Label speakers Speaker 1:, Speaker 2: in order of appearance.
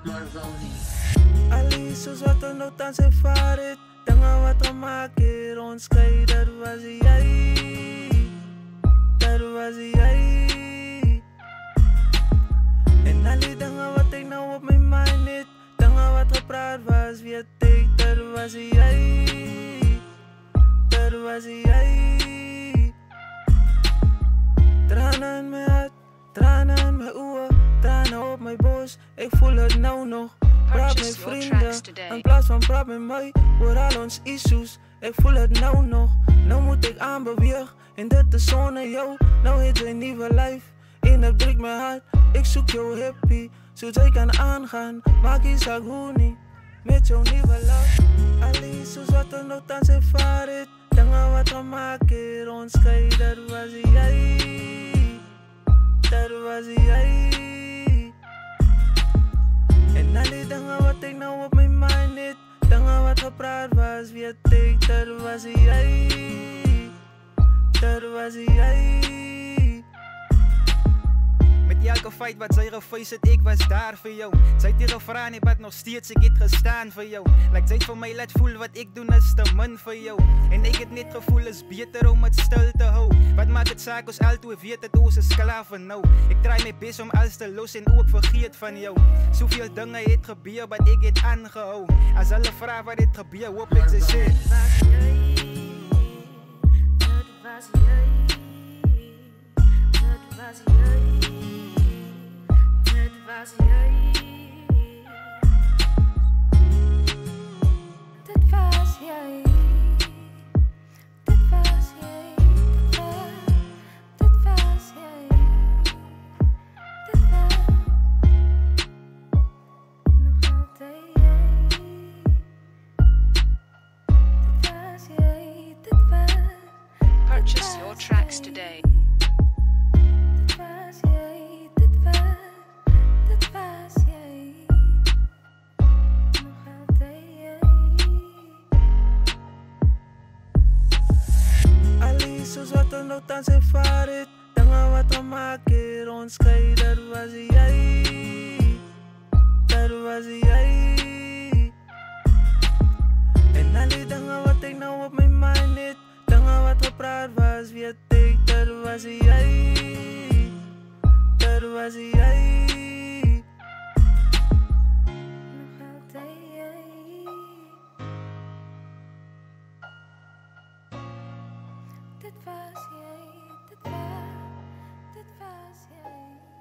Speaker 1: Marvoni.
Speaker 2: Ali soos wat nou tans ervaar het, dinge wat gemaak het, ons skei, dat was jy. Dat was jy. En al die dinge wat ek nou op my mind het, dinge wat gepraat was, weet ek, dat was jy. Dat was jy. Tranen in my hart, tranen in my oë, tranen op my bos, ek voel het nou nog. Praat met vrienden, in plaats van praat met my, oor al ons issues, ek voel het nou nog. Nou moet ek aanbeweeg, en dit is sonder jou, nou het jy nieuwe life, en het breek my hart, ek soek jou happy, soos jy kan aangaan, maak jy saak hoe nie, met jou nieuwe love. Ali soos wat nou tans ervaar het, dinge wat gemaak het, ons skei, dat was jy. Dat was jy. En al die dinge wat ek nou op my mind het, dinge wat gepraat was, weet ek, dat was jy. Dat was jy.
Speaker 3: Met elke feit wat sy gefeis het, ek was daar vir jou. Sy het nie gevra nie, wat nog steeds ek het gestaan vir jou. Like sy het vir my laat voel wat ek doen is te min vir jou. En ek het net gevoel is beter om het stil te hou. Wat maak het saak ons altyd weet het ons is sklawe nou. Ek draai my best om alles te los en ook vergeet van jou. Soveel dinge het gebeur wat ek het aangehou. As hulle vra wat het gebeur, hoop ek sy sê
Speaker 4: Dat was jy. Dat was jy. Dat was jy. Dat was jy. Dat was jy. Dat was jy. Dat was nog altijd jy. Dat was jy. Dat was.
Speaker 5: Purchase your tracks today.
Speaker 4: Dat was jy. Dat was. Dat was jy. Nog altijd jy.
Speaker 2: Ali soos wat nou tans ervaar het, dinge wat gemaak het, ons skei, dat was jy. Dat was jy. En al die dinge wat ek nou op my mind het, dinge wat gepraat was, weet ek, dat was jy. Dat was jy.
Speaker 4: Nog altijd jy. Dit was jy. Dit was. Dit was jy.